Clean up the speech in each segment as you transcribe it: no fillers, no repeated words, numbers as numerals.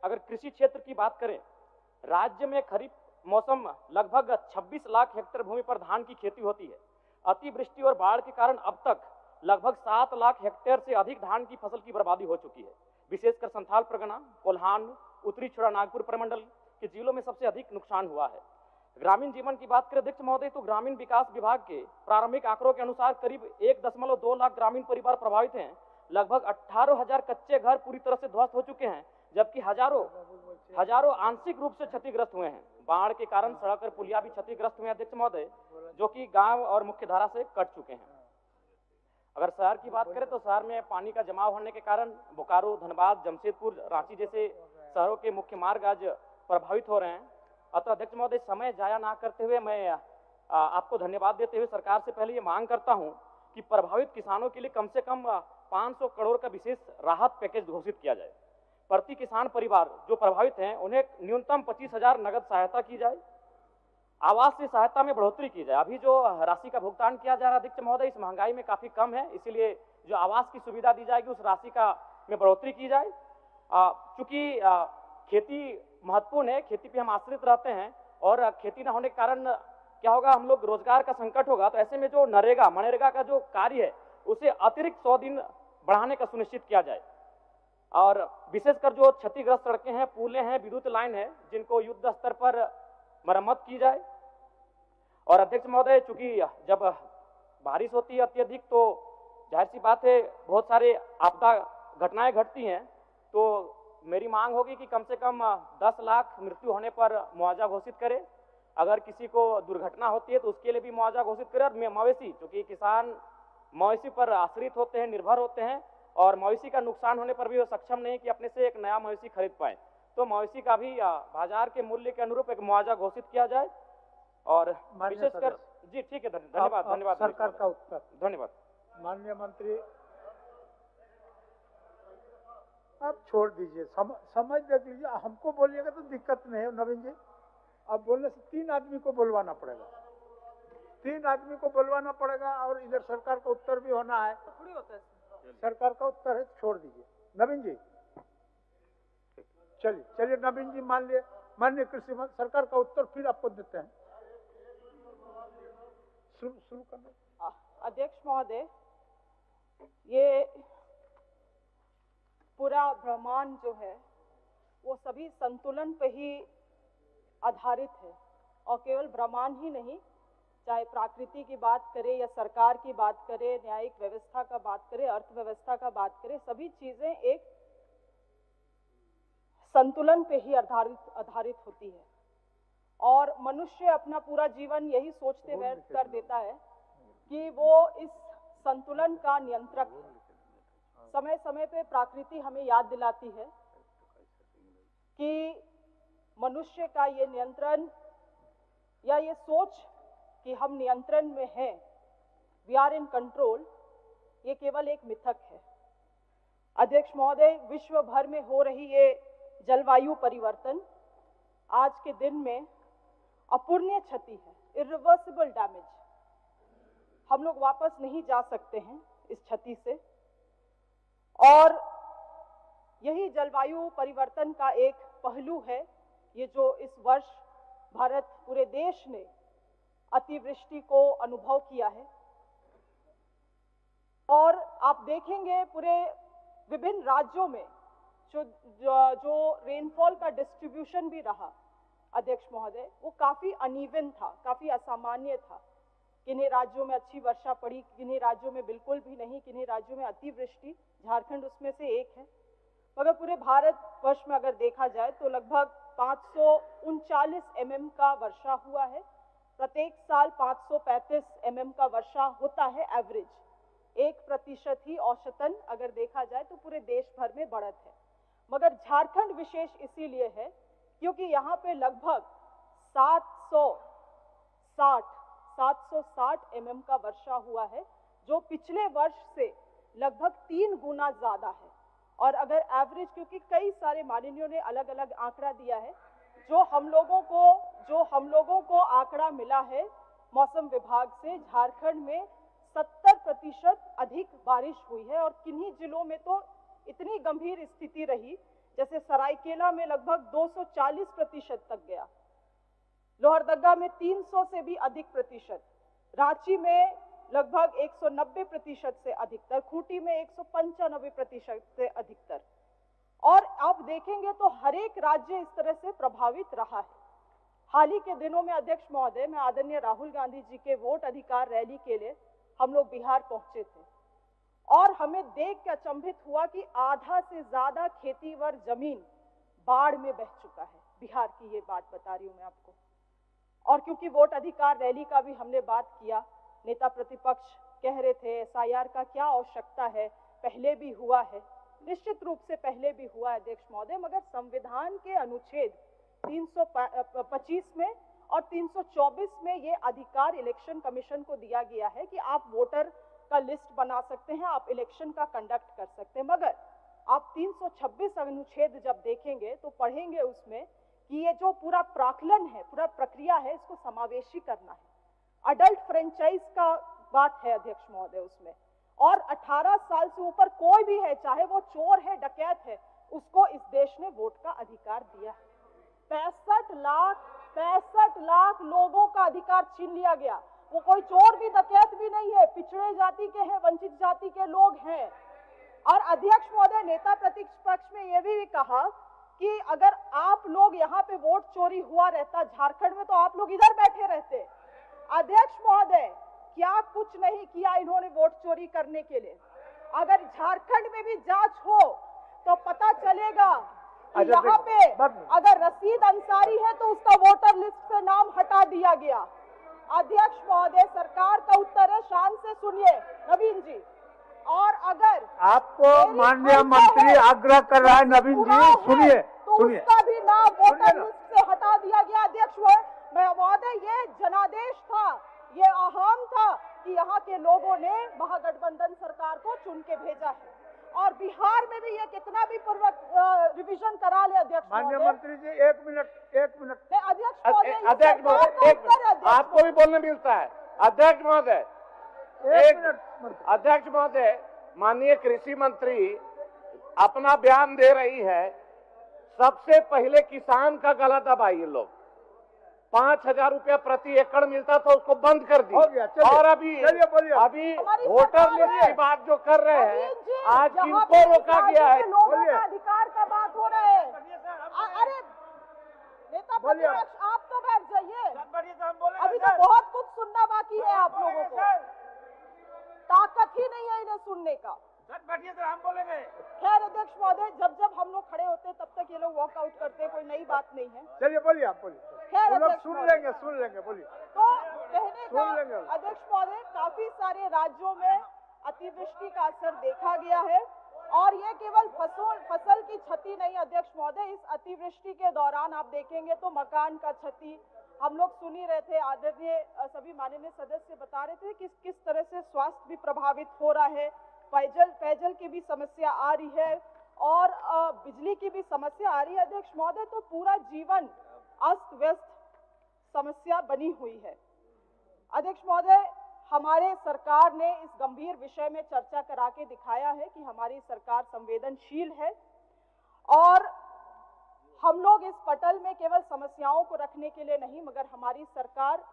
अगर कृषि क्षेत्र की बात करें, राज्य में खरीफ मौसम लगभग 26 लाख हेक्टेयर भूमि पर धान की खेती होती है। अतिवृष्टि और बाढ़ के कारण अब तक लगभग 7 लाख हेक्टेयर से अधिक धान की फसल की बर्बादी हो चुकी है। विशेषकर संथाल परगना, कोल्हान, उत्तरी छोड़ा नागपुर प्रमंडल के जिलों में सबसे अधिक नुकसान हुआ है। ग्रामीण जीवन की बात करें अध्यक्ष महोदय, तो ग्रामीण विकास विभाग के प्रारंभिक आंकड़ों के अनुसार करीब 1.2 लाख ग्रामीण परिवार प्रभावित हैं। लगभग 18,000 कच्चे घर पूरी तरह से ध्वस्त हो चुके हैं, जबकि हजारों आंशिक रूप से क्षतिग्रस्त हुए हैं। बाढ़ के कारण सड़क और पुलिया भी क्षतिग्रस्त हुए हैं अध्यक्ष महोदय, जो कि गांव और मुख्य धारा से कट चुके हैं। अगर शहर की बात करें तो शहर में पानी का जमाव होने के कारण बोकारो, धनबाद, जमशेदपुर, रांची जैसे शहरों के मुख्य मार्ग आज प्रभावित हो रहे हैं। अतः अध्यक्ष महोदय, समय जाया ना करते हुए मैं आपको धन्यवाद देते हुए सरकार से पहले ये मांग करता हूं कि प्रभावित किसानों के लिए कम से कम 500 करोड़ का विशेष राहत पैकेज घोषित किया जाए। प्रति किसान परिवार जो प्रभावित हैं उन्हें न्यूनतम 25,000 नगद सहायता की जाए। आवास से सहायता में बढ़ोतरी की जाए। अभी जो राशि का भुगतान किया जा रहा है अध्यक्ष महोदय, इस महंगाई में काफी कम है, इसीलिए जो आवास की सुविधा दी जाएगी उस राशि का में बढ़ोतरी की जाए। चूंकि खेती महत्वपूर्ण है, खेती पे हम आश्रित रहते हैं और खेती न होने के कारण क्या होगा, हम लोग रोजगार का संकट होगा। तो ऐसे में जो मनरेगा का जो कार्य है उसे अतिरिक्त 100 दिन बढ़ाने का सुनिश्चित किया जाए। और विशेषकर जो क्षतिग्रस्त सड़कें हैं, पुलें हैं, विद्युत लाइन है, जिनको युद्ध स्तर पर मरम्मत की जाए। और अध्यक्ष महोदय, चूंकि जब बारिश होती है अत्यधिक तो जाहिर सी बात है बहुत सारे आपदा घटनाएं घटती हैं, तो मेरी मांग होगी कि कम से कम 10 लाख मृत्यु होने पर मुआवजा घोषित करे। अगर किसी को दुर्घटना होती है तो उसके लिए भी मुआवजा घोषित करे। और मवेशी, चूंकि किसान मवेशी पर आश्रित होते हैं, निर्भर होते हैं, और मवेशी का नुकसान होने पर भी वो सक्षम नहीं कि अपने से एक नया मवेशी खरीद पाए, तो मवेशी का भी बाजार के मूल्य के अनुरूप एक मुआवजा घोषित किया जाए। और विशेषकर जी ठीक है, धन्यवाद सरकार का उत्तर। धन्यवाद माननीय मंत्री, आप छोड़ दीजिए, समझ देख लीजिए। हमको बोलिएगा तो दिक्कत नहीं है नवीन जी। अब बोलने से 3 आदमी को बुलवाना पड़ेगा, 3 आदमी को बुलवाना पड़ेगा, और इधर सरकार का उत्तर भी होना है। थोड़ी होता है, सरकार का उत्तर है, छोड़ दीजिए नवीन जी। चलिए नवीन जी, मान लिए माननीय कृषि मंत्री, सरकार का उत्तर फिर आपको देते हैं। शुरू करना। अध्यक्ष महोदय, ये पूरा ब्रह्मांड जो है वो सभी संतुलन पे ही आधारित है, और केवल ब्रह्मांड ही नहीं, चाहे प्रकृति की बात करें या सरकार की बात करें, न्यायिक व्यवस्था का बात करें, अर्थव्यवस्था का बात करें, सभी चीजें एक संतुलन पे ही आधारित होती है। और मनुष्य अपना पूरा जीवन यही सोचते व्यर्थ कर देता है कि वो इस संतुलन का नियंत्रक है। समय समय पे प्रकृति हमें याद दिलाती है कि मनुष्य का ये नियंत्रण या ये सोच कि हम नियंत्रण में हैं, वी आर इन कंट्रोल, ये केवल एक मिथक है। अध्यक्ष महोदय, विश्व भर में हो रही ये जलवायु परिवर्तन आज के दिन में अपूर्णीय क्षति है, इरिवर्सिबल डैमेज। हम लोग वापस नहीं जा सकते हैं इस क्षति से। और यही जलवायु परिवर्तन का एक पहलू है ये जो इस वर्ष भारत पूरे देश ने अतिवृष्टि को अनुभव किया है। और आप देखेंगे पूरे विभिन्न राज्यों में जो रेनफॉल का डिस्ट्रीब्यूशन भी रहा अध्यक्ष महोदय, वो काफी अनइवन था, काफी असामान्य था। किन्हीं राज्यों में अच्छी वर्षा पड़ी, किन्हीं राज्यों में बिल्कुल भी नहीं, किन्हीं राज्यों में अतिवृष्टि, झारखंड उसमें से एक है। मगर पूरे भारत वर्ष में अगर देखा जाए तो लगभग 539 mm का वर्षा हुआ है। प्रत्येक साल 535 mm का वर्षा होता है एवरेज, 1% ही औसतन अगर देखा जाए तो पूरे देश भर में बढ़त है। मगर झारखंड विशेष इसीलिए है क्योंकि यहाँ पे लगभग 760 mm का वर्षा हुआ है, जो पिछले वर्ष से लगभग 3 गुना ज्यादा है। और अगर एवरेज, क्योंकि कई सारे माननीयों ने अलग अलग आंकड़ा दिया है, जो हम लोगों को आंकड़ा मिला है मौसम विभाग से, झारखंड में 70% अधिक बारिश हुई है। और किन्हीं जिलों में तो इतनी गंभीर स्थिति रही जैसे सरायकेला में लगभग 240% तक गया, लोहरदगा में 300 से भी अधिक प्रतिशत, रांची में लगभग 190% से अधिकतर, खूंटी में 195% से अधिकतर। और आप देखेंगे तो हर एक राज्य इस तरह से प्रभावित रहा है। हाल ही के दिनों में अध्यक्ष महोदय, मैं आदरणीय राहुल गांधी जी के वोट अधिकार रैली के लिए हम लोग बिहार पहुंचे थे और हमें देख के अचंभित हुआ कि आधा से ज्यादा खेतीवर जमीन बाढ़ में बह चुका है। बिहार की ये बात बता रही हूं मैं आपको। और क्योंकि वोट अधिकार रैली का भी हमने बात किया, नेता प्रतिपक्ष कह रहे थे एसआईआर का क्या आवश्यकता है, पहले भी हुआ है। निश्चित रूप से पहले भी हुआ है अध्यक्ष महोदय, मगर संविधान के अनुच्छेद 325 में और 324 में ये अधिकार इलेक्शन कमीशन को दिया गया है कि आप वोटर का लिस्ट बना सकते हैं, आप इलेक्शन का कंडक्ट कर सकते हैं। मगर आप 326 अनुच्छेद जब देखेंगे तो पढ़ेंगे उसमें कि ये जो पूरा प्राक्कलन है, पूरा प्रक्रिया है, इसको समावेशी करना है। अडल्ट फ्रेंचाइज का बात है अध्यक्ष महोदय उसमें, और 18 साल से ऊपर कोई भी है, चाहे वो चोर है, डकैत है, उसको इस देश ने वोट का अधिकार दिया है। 65 लाख लोगों का अधिकार छीन लिया गया। वो कोई चोर भी डकैत भी नहीं है, पिछड़े जाति के हैं, वंचित जाति के लोग हैं। और अध्यक्ष महोदय, नेता प्रतिपक्ष में यह भी कहा कि अगर आप लोग यहाँ पे वोट चोरी हुआ रहता झारखंड में तो आप लोग इधर बैठे रहते। अध्यक्ष महोदय, क्या कुछ नहीं किया इन्होंने वोट चोरी करने के लिए। अगर झारखंड में भी जांच हो तो पता चलेगा कि यहाँ पे अगर रशीद अंसारी है तो उसका वोटर लिस्ट से नाम हटा दिया गया। अध्यक्ष महोदय, सरकार का उत्तर है, शान से सुनिए नवीन जी। और अगर आपको माननीय मंत्री आग्रह कर रहा है, नवीन जी सुनिए सुनिए, उसका भी नाम वोटर लिस्ट से हटा दिया गया। अध्यक्ष महोदय, ये जनादेश था, ये आह्वान था कि यहाँ के लोगों ने महागठबंधन सरकार को चुन के भेजा है। और बिहार में भी ये कितना भी पूर्वक रिवीजन करा ले अध्यक्ष माननीय मंत्री जी, एक मिनट अध्यक्ष महोदय, आपको भी बोलने मिलता है। अध्यक्ष महोदय, अध्यक्ष महोदय, माननीय कृषि मंत्री अपना बयान दे रही है, सबसे पहले किसान का गला दबाई लोग। 5,000 रुपया प्रति एकड़ मिलता था, उसको बंद कर दिया। और अभी वोटर लिस्ट की बात जो कर रहे हैं, आज किनको रोका गया है? लोगों का अधिकार का बात हो रहा है। अरे नेता प्रतिपक्ष, आप तो बैठ जाइए, अभी तो बहुत कुछ सुनना बाकी है। आप लोगों को ताकत ही नहीं है इन्हें सुनने का। हम बोलेंगे। खैर अध्यक्ष महोदय, जब हम लोग खड़े होते तब तक ये लोग वॉकआउट करते, कोई नई बात नहीं है। चलिए बोलिए, आप बोलिए। खैर अध्यक्ष सुन लेंगे बोलिए। तो कहने का अध्यक्ष महोदय, काफी सारे राज्यों में अतिवृष्टि का असर देखा गया है और ये केवल फसल की क्षति नहीं अध्यक्ष महोदय, इस अतिवृष्टि के दौरान आप देखेंगे तो मकान का क्षति, हम लोग सुन ही रहे थे, आदरणीय सभी माननीय सदस्य बता रहे थे कि किस तरह से स्वास्थ्य भी प्रभावित हो रहा है, पेयजल की भी समस्या आ रही है और बिजली की भी समस्या आ रही है अध्यक्ष महोदय। तो पूरा जीवन अस्त व्यस्त समस्या बनी हुई है। अध्यक्ष महोदय, हमारे सरकार ने इस गंभीर विषय में चर्चा करा के दिखाया है कि हमारी सरकार संवेदनशील है और हम लोग इस पटल में केवल समस्याओं को रखने के लिए नहीं, मगर हमारी सरकार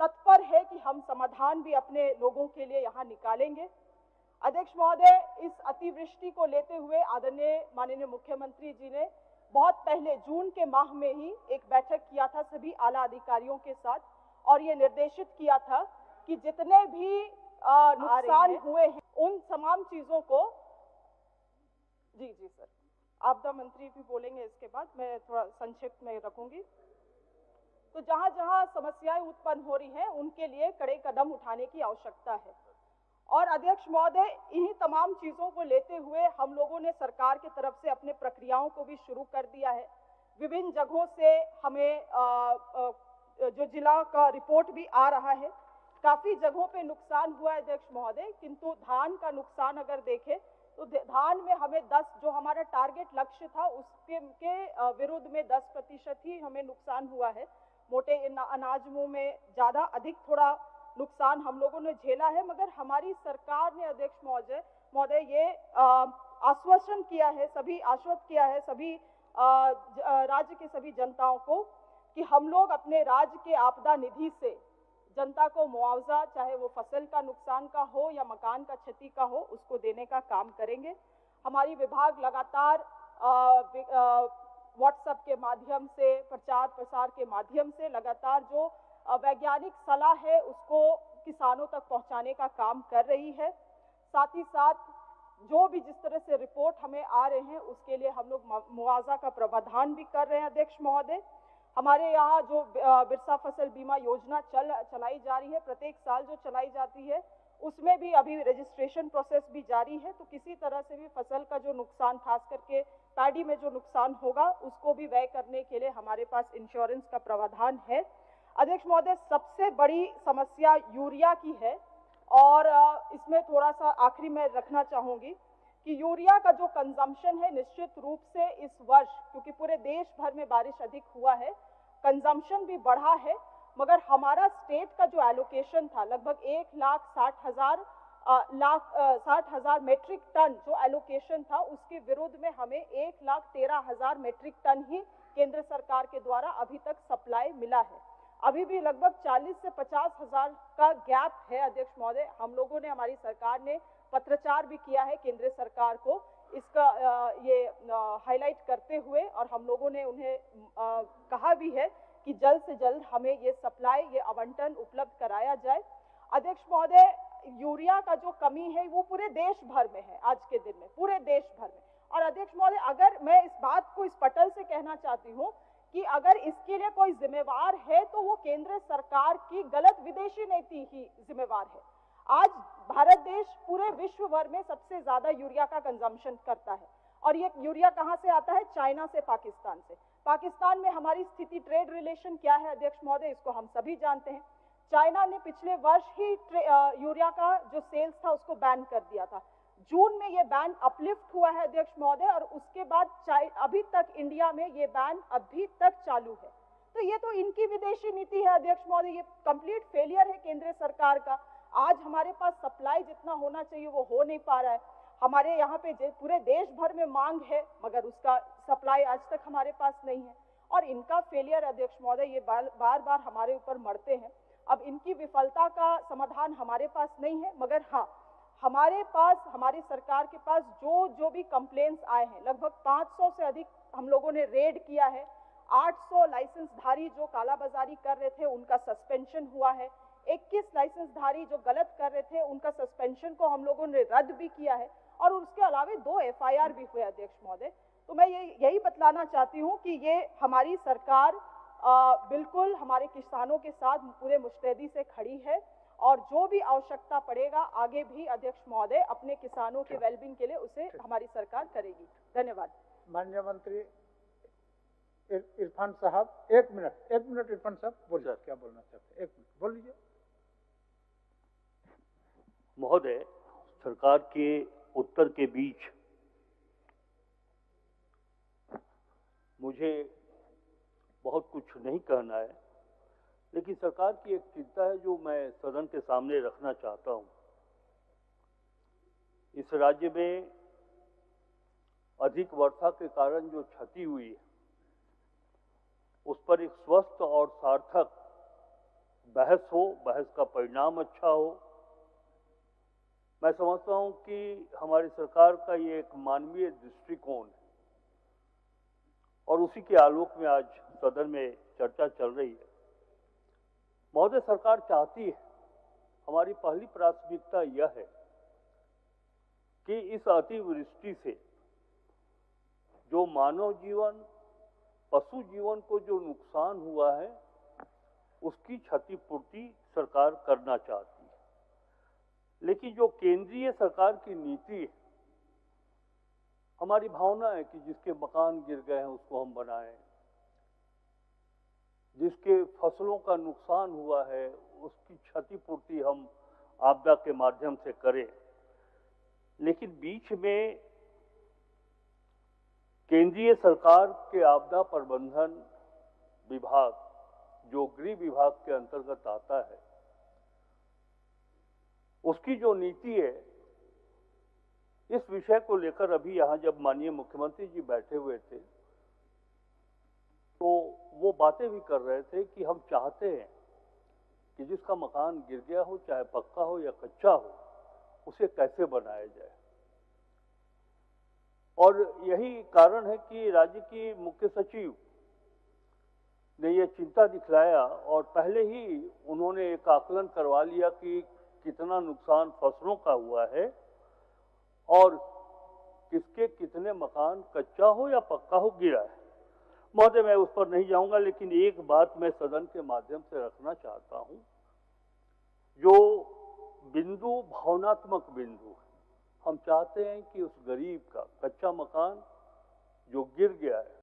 तत्पर है कि हम समाधान भी अपने लोगों के लिए यहाँ निकालेंगे। अध्यक्ष महोदय, इस अतिवृष्टि को लेते हुए आदरणीय माननीय मुख्यमंत्री जी ने बहुत पहले जून के माह में ही एक बैठक किया था सभी आला अधिकारियों के साथ और ये निर्देशित किया था कि जितने भी नुकसान हुए हैं उन तमाम चीजों को, जी सर, आपदा मंत्री भी बोलेंगे इसके बाद, मैं थोड़ा संक्षिप्त में रखूंगी। तो जहां जहां समस्याएं उत्पन्न हो रही हैं उनके लिए कड़े कदम उठाने की आवश्यकता है। और अध्यक्ष महोदय, इन्हीं तमाम चीजों को लेते हुए हम लोगों ने सरकार की तरफ से अपने प्रक्रियाओं को भी शुरू कर दिया है। विभिन्न जगहों से हमें जो जिला का रिपोर्ट भी आ रहा है, काफी जगहों पे नुकसान हुआ है अध्यक्ष महोदय, किंतु धान का नुकसान अगर देखें तो धान में हमें 10 जो हमारा टारगेट लक्ष्य था उसके विरुद्ध में 10% ही हमें नुकसान हुआ है। मोटे अनाजों में ज्यादा अधिक थोड़ा नुकसान हम लोगों ने झेला है, मगर हमारी सरकार ने अध्यक्ष महोदय ये आश्वासन किया है, सभी आश्वस्त किया है सभी राज्य के सभी जनताओं को कि हम लोग अपने राज्य के आपदा निधि से जनता को मुआवजा, चाहे वो फसल का नुकसान का हो या मकान का क्षति का हो, उसको देने का काम करेंगे। हमारी विभाग लगातार व्हाट्सएप के माध्यम से, प्रचार प्रसार के माध्यम से लगातार जो वैज्ञानिक सलाह है उसको किसानों तक पहुंचाने का काम कर रही है। साथ ही साथ जो भी जिस तरह से रिपोर्ट हमें आ रहे हैं उसके लिए हम लोग मुआवजा का प्रावधान भी कर रहे हैं। अध्यक्ष महोदय, हमारे यहाँ जो बिरसा फसल बीमा योजना चलाई जा रही है, प्रत्येक साल जो चलाई जाती है, उसमें भी अभी रजिस्ट्रेशन प्रोसेस भी जारी है। तो किसी तरह से भी फसल का जो नुकसान, खास करके पैडी में जो नुकसान होगा, उसको भी व्यय करने के लिए हमारे पास इंश्योरेंस का प्रावधान है। अध्यक्ष महोदय, सबसे बड़ी समस्या यूरिया की है और इसमें थोड़ा सा आखिरी में रखना चाहूंगी कि यूरिया का जो कंजम्पशन है, निश्चित रूप से इस वर्ष, क्योंकि पूरे देश भर में बारिश अधिक हुआ है, कंजम्पशन भी बढ़ा है, मगर हमारा स्टेट का जो एलोकेशन था लगभग 1,60,000 मेट्रिक टन जो एलोकेशन था, उसके विरुद्ध में हमें 1,13,000 मेट्रिक टन ही केंद्र सरकार के द्वारा अभी तक सप्लाई मिला है। अभी भी लगभग 40 से 50 हजार का गैप है। अध्यक्ष महोदय, हम लोगों ने, हमारी सरकार ने पत्रचार भी किया है केंद्र सरकार को इसका ये हाईलाइट करते हुए, और हम लोगों ने उन्हें कहा भी है कि जल्द से जल्द हमें ये सप्लाई, ये आवंटन उपलब्ध कराया जाए। अध्यक्ष महोदय, यूरिया का जो कमी है वो पूरे देश भर में है आज के दिन में, पूरे देश भर में। और अध्यक्ष महोदय, अगर मैं इस बात को इस पटल से कहना चाहती हूँ कि अगर इसके लिए कोई जिम्मेवार है तो वो केंद्र सरकार की गलत विदेशी नीति ही जिम्मेवार है। आज भारत देश पूरे विश्व भर में सबसे ज्यादा यूरिया का कंजम्पशन करता है, और ये यूरिया कहां से आता है? चाइना से, पाकिस्तान से। पाकिस्तान में हमारी स्थिति, ट्रेड रिलेशन क्या है अध्यक्ष महोदय, इसको हम सभी जानते हैं। चाइना ने पिछले वर्ष ही यूरिया का जो सेल्स था उसको बैन कर दिया था। जून में ये बैन अपलिफ्ट हुआ है अध्यक्ष महोदय, और उसके बाद अभी तक इंडिया में ये बैन अभी तक चालू है। तो ये तो इनकी विदेशी नीति है अध्यक्ष महोदय, ये कंप्लीट फेलियर है केंद्र सरकार का। आज हमारे पास सप्लाई जितना होना चाहिए वो हो नहीं पा रहा है। हमारे यहाँ पे पूरे देश भर में मांग है, मगर उसका सप्लाई आज तक हमारे पास नहीं है, और इनका फेलियर अध्यक्ष महोदय, ये बार बार हमारे ऊपर मरते हैं। अब इनकी विफलता का समाधान हमारे पास नहीं है, मगर हाँ, हमारे पास, हमारी सरकार के पास जो भी कंप्लेंट्स आए हैं, लगभग 500 से अधिक हम लोगों ने रेड किया है। 800 लाइसेंसधारी जो कालाबाजारी कर रहे थे उनका सस्पेंशन हुआ है। 21 लाइसेंसधारी जो गलत कर रहे थे उनका सस्पेंशन को हम लोगों ने रद्द भी किया है, और उसके अलावा 2 FIR भी हुए अध्यक्ष महोदय। तो मैं यही बतलाना चाहती हूँ कि ये हमारी सरकार बिल्कुल हमारे किसानों के साथ पूरे मुस्तैदी से खड़ी है, और जो भी आवश्यकता पड़ेगा आगे भी अध्यक्ष महोदय अपने किसानों के वेलबींग के लिए उसे हमारी सरकार करेगी। धन्यवाद। माननीय मंत्री इरफान साहब, 1 मिनट इरफान साहब बोलिए, क्या बोलना चाहते हैं? 1 मिनट बोल लीजिए। महोदय, सरकार के उत्तर के बीच मुझे बहुत कुछ नहीं कहना है, लेकिन सरकार की एक चिंता है जो मैं सदन के सामने रखना चाहता हूं। इस राज्य में अधिक वर्षा के कारण जो क्षति हुई है उस पर एक स्वस्थ और सार्थक बहस हो, बहस का परिणाम अच्छा हो। मैं समझता हूं कि हमारी सरकार का ये एक मानवीय दृष्टिकोण है, और उसी के आलोक में आज सदन में चर्चा चल रही है। महोदय, सरकार चाहती है, हमारी पहली प्राथमिकता यह है कि इस अतिवृष्टि से जो मानव जीवन, पशु जीवन को जो नुकसान हुआ है उसकी क्षतिपूर्ति सरकार करना चाहती है। लेकिन जो केंद्रीय सरकार की नीति है, हमारी भावना है कि जिसके मकान गिर गए हैं उसको हम बनाएं, जिसके फसलों का नुकसान हुआ है उसकी क्षतिपूर्ति हम आपदा के माध्यम से करें। लेकिन बीच में केंद्रीय सरकार के आपदा प्रबंधन विभाग, जो गृह विभाग के अंतर्गत आता है, उसकी जो नीति है इस विषय को लेकर अभी यहाँ जब माननीय मुख्यमंत्री जी बैठे हुए थे तो वो बातें भी कर रहे थे कि हम चाहते हैं कि जिसका मकान गिर गया हो, चाहे पक्का हो या कच्चा हो, उसे कैसे बनाया जाए। और यही कारण है कि राज्य की मुख्य सचिव ने यह चिंता दिखलाया और पहले ही उन्होंने एक आकलन करवा लिया कि कितना नुकसान फसलों का हुआ है और किसके कितने मकान कच्चा हो या पक्का हो गिरा है। महोदय, मैं उस पर नहीं जाऊंगा, लेकिन एक बात मैं सदन के माध्यम से रखना चाहता हूं, जो बिंदु भावनात्मक बिंदु है। हम चाहते हैं कि उस गरीब का कच्चा मकान जो गिर गया है